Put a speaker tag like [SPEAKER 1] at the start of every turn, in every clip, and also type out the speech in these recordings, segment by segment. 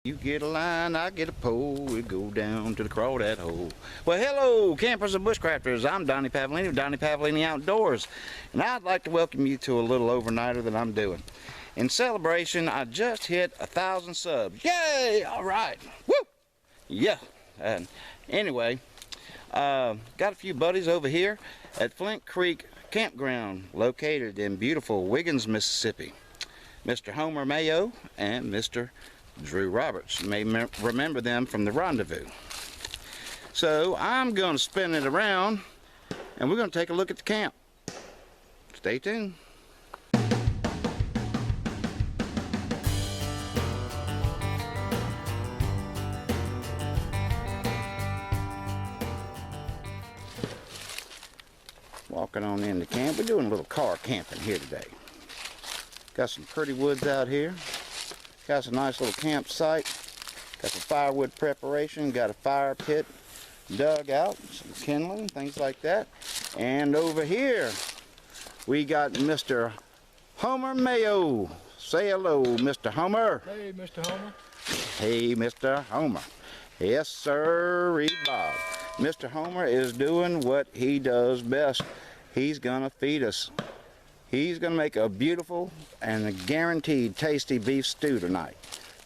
[SPEAKER 1] You get a line, I get a pole, we go down to the crawdad hole. Well, hello, campers and bushcrafters. I'm Donny Pavolini of Donny Pavolini Outdoors, and I'd like to welcome you to a little overnighter that I'm doing. In celebration, I just hit 1,000 subs. Yay! All right. Woo! Yeah. And anyway, got a few buddies over here at Flint Creek Campground, located in beautiful Wiggins, Mississippi. Mr. Homer Mayo and Mr. Drew Roberts. You may remember them from the rendezvous. So I'm going to spin it around and we're going to take a look at the camp. Stay tuned. Walking on into camp. We're doing a little car camping here today. Got some pretty woods out here. Got some nice little campsite. Got some firewood preparation. Got a fire pit dug out. Some kindling, things like that. And over here, we got Mr. Homer Mayo. Say hello, Mr. Homer.
[SPEAKER 2] Hey, Mr. Homer.
[SPEAKER 1] Hey, Mr. Homer. Yes, sir, Bob. Mr. Homer is doing what he does best. He's gonna feed us. He's going to make a beautiful and a guaranteed tasty beef stew tonight.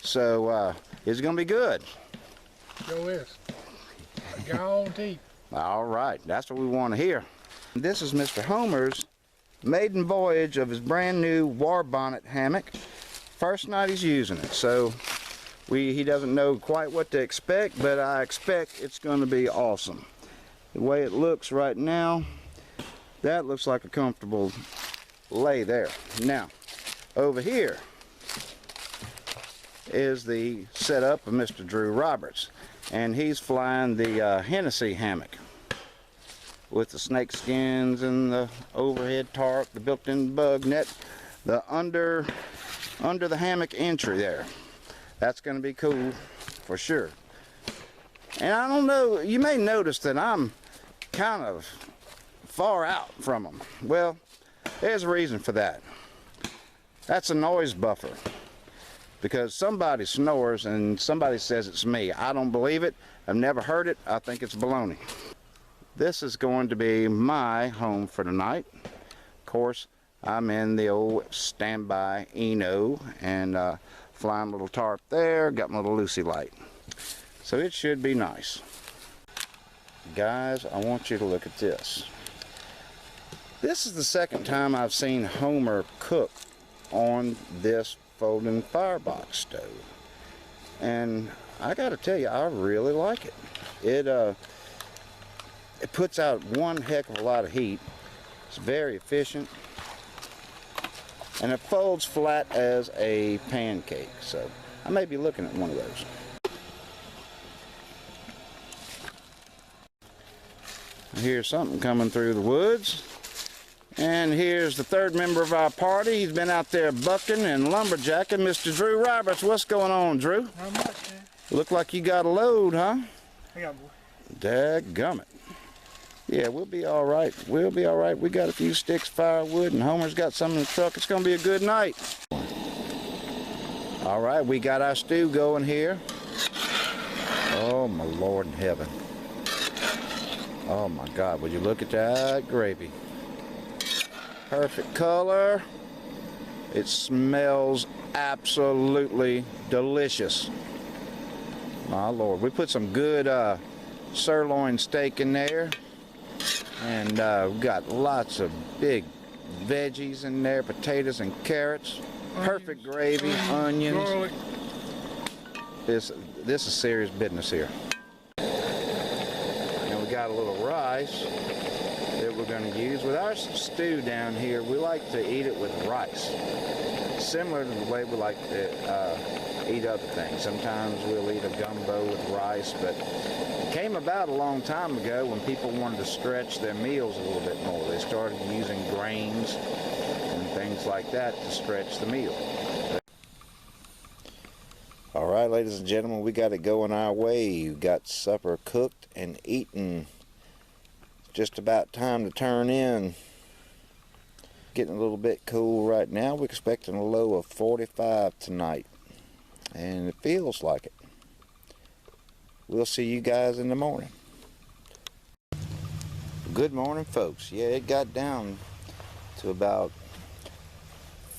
[SPEAKER 1] So, it's going to be good.
[SPEAKER 2] Sure is. Guaranteed.
[SPEAKER 1] All right, that's what we want to hear. This is Mr. Homer's maiden voyage of his brand new war bonnet hammock. First night he's using it, so he doesn't know quite what to expect, but I expect it's going to be awesome. The way it looks right now, that looks like a comfortable lay there. Now, over here is the setup of Mr. Drew Roberts, and he's flying the Hennessy hammock with the snake skins and the overhead tarp, the built-in bug net, the under the hammock entry there. That's going to be cool for sure. And I don't know, you may notice that I'm kind of far out from them. Well, there's a reason for that. That's a noise buffer. Because somebody snores and somebody says it's me. I don't believe it. I've never heard it. I think it's baloney. This is going to be my home for tonight. Of course, I'm in the old standby Eno and flying little tarp there. Got my little Lucy light. So it should be nice. Guys, I want you to look at this. This is the second time I've seen Homer cook on this folding firebox stove. And I gotta tell you, I really like it. It puts out one heck of a lot of heat. It's very efficient. And it folds flat as a pancake. So I may be looking at one of those. Here's something coming through the woods. And here's the third member of our party. He's been out there bucking and lumberjacking. Mr. Drew Roberts, what's going on, Drew?
[SPEAKER 2] Not much, man.
[SPEAKER 1] Look like you got a load, huh?
[SPEAKER 2] I got boy.
[SPEAKER 1] Dadgummit. Yeah, we'll be all right. We'll be all right. We got a few sticks of firewood, and Homer's got some in the truck. It's going to be a good night. All right, we got our stew going here. Oh, my Lord in heaven. Oh, my God. Would you look at that gravy? Perfect color. It smells absolutely delicious. My Lord. We put some good sirloin steak in there. And we've got lots of big veggies in there. Potatoes and carrots. Perfect gravy. Onions.
[SPEAKER 2] Garlic.
[SPEAKER 1] This is serious business here. And we got a little rice that we're going to use. With our stew down here, we like to eat it with rice. Similar to the way we like to eat other things. Sometimes we'll eat a gumbo with rice, but it came about a long time ago when people wanted to stretch their meals a little bit more. They started using grains and things like that to stretch the meal. All right, ladies and gentlemen, we got it going our way. We got supper cooked and eaten. Just about time to turn in. Getting a little bit cool right now. We're expecting a low of 45 tonight. and it feels like it. We'll see you guys in the morning. Good morning, folks. Yeah, it got down to about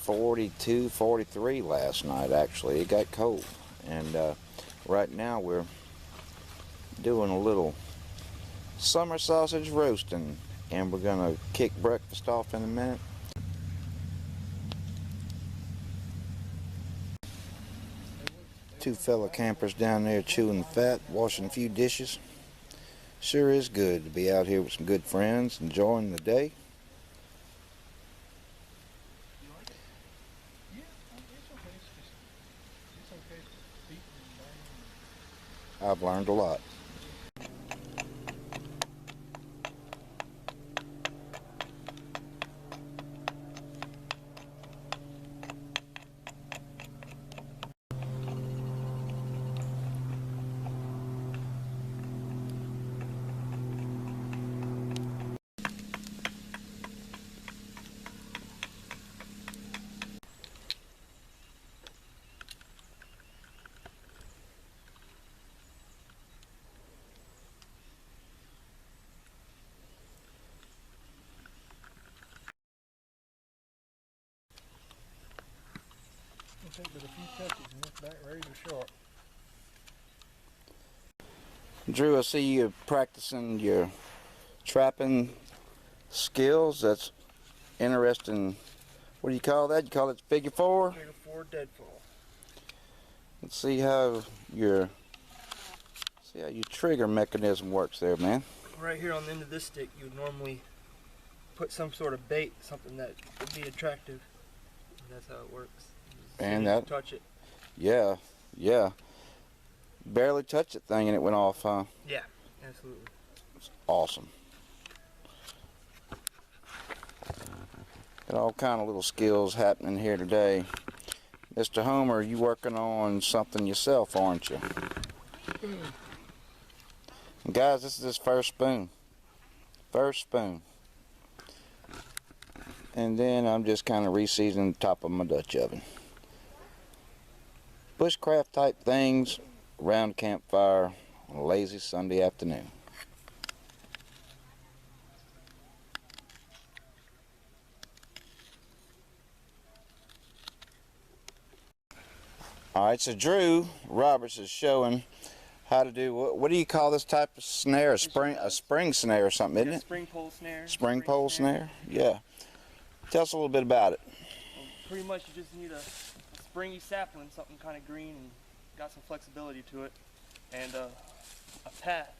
[SPEAKER 1] 42, 43 last night, actually. It got cold. And right now we're doing a little summer sausage roasting, and we're gonna kick breakfast off in a minute. Two fellow campers down there chewing the fat, washing a few dishes. Sure is good to be out here with some good friends, enjoying the day. I've learned a lot.
[SPEAKER 2] Take but a few touches and this back razor sharp.
[SPEAKER 1] Drew, I see you practicing your trapping skills. That's interesting. What do you call that? You call it figure four?
[SPEAKER 2] Figure four deadfall.
[SPEAKER 1] Let's see how your trigger mechanism works there, man.
[SPEAKER 3] Right here on the end of this stick, you would normally put some sort of bait, something that would be attractive. And that's how it works.
[SPEAKER 1] And
[SPEAKER 3] that touch it.
[SPEAKER 1] Yeah. Barely touched that thing and it went off, huh?
[SPEAKER 3] Yeah, absolutely.
[SPEAKER 1] It's awesome. Got all kind of little skills happening here today. Mr. Homer, you working on something yourself, aren't you? And guys, this is his first spoon. First spoon. And then I'm just kind of reseasoning the top of my Dutch oven. Bushcraft type things around the campfire on a lazy Sunday afternoon. Alright, so Drew Roberts is showing how to do, what do you call this type of snare? A spring snare or something, isn't it?
[SPEAKER 3] Spring pole snare.
[SPEAKER 1] Spring pole snare? Yeah. Tell us a little bit about it.
[SPEAKER 3] Well, pretty much you just need a springy sapling, something kind of green and got some flexibility to it, and a path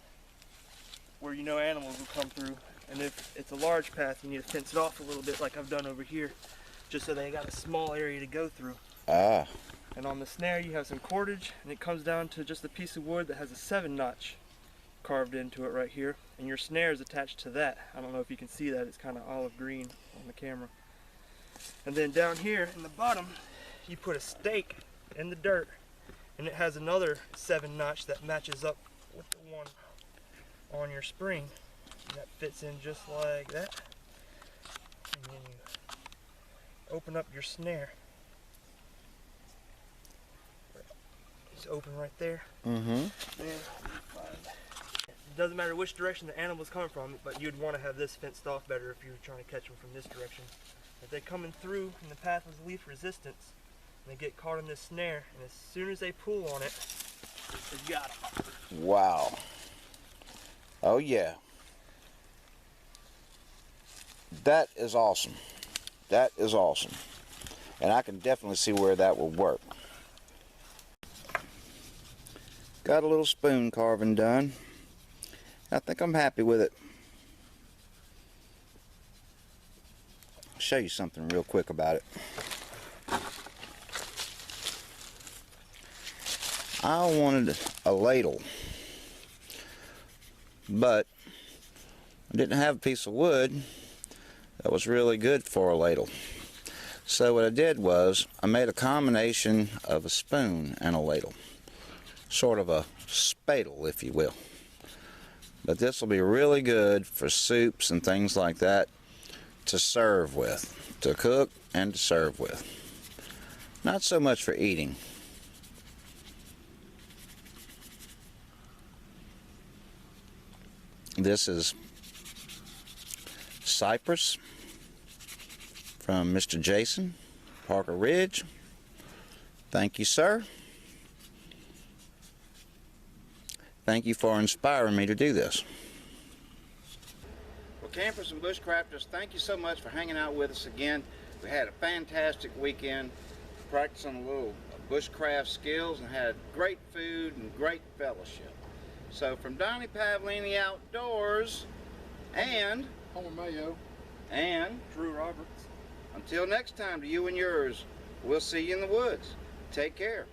[SPEAKER 3] where you know animals will come through. And if it's a large path, you need to fence it off a little bit like I've done over here, just so they got a small area to go through.
[SPEAKER 1] Ah.
[SPEAKER 3] And on the snare you have some cordage, and it comes down to just a piece of wood that has a 7-notch carved into it right here, and your snare is attached to that. I don't know if you can see that, it's kind of olive green on the camera. And then down here in the bottom you put a stake in the dirt, and it has another 7-notch that matches up with the one on your spring. And that fits in just like that. And then you open up your snare. It's open right there.
[SPEAKER 1] Mm-hmm.
[SPEAKER 3] It doesn't matter which direction the animal's coming from, but you'd want to have this fenced off better if you were trying to catch them from this direction. If they're coming through in the path with least resistance, and they get caught in this snare, and as soon as they pull on it, you got them.
[SPEAKER 1] Wow. Oh yeah. That is awesome. That is awesome. And I can definitely see where that will work. Got a little spoon carving done. I think I'm happy with it. I'll show you something real quick about it. I wanted a ladle, but I didn't have a piece of wood that was really good for a ladle. So what I did was I made a combination of a spoon and a ladle. Sort of a spadle, if you will. But this will be really good for soups and things like that to serve with, to cook and to serve with. Not so much for eating. This is Cypress from Mr. Jason, Parker Ridge. Thank you, sir. Thank you for inspiring me to do this. Well, campers and bushcrafters, thank you so much for hanging out with us again. We had a fantastic weekend practicing a little bushcraft skills and had great food and great fellowship. So from Donny Pavolini Outdoors and
[SPEAKER 2] Homer Mayo.
[SPEAKER 1] and
[SPEAKER 3] Drew Roberts.
[SPEAKER 1] until next time, to you and yours, we'll see you in the woods. Take care.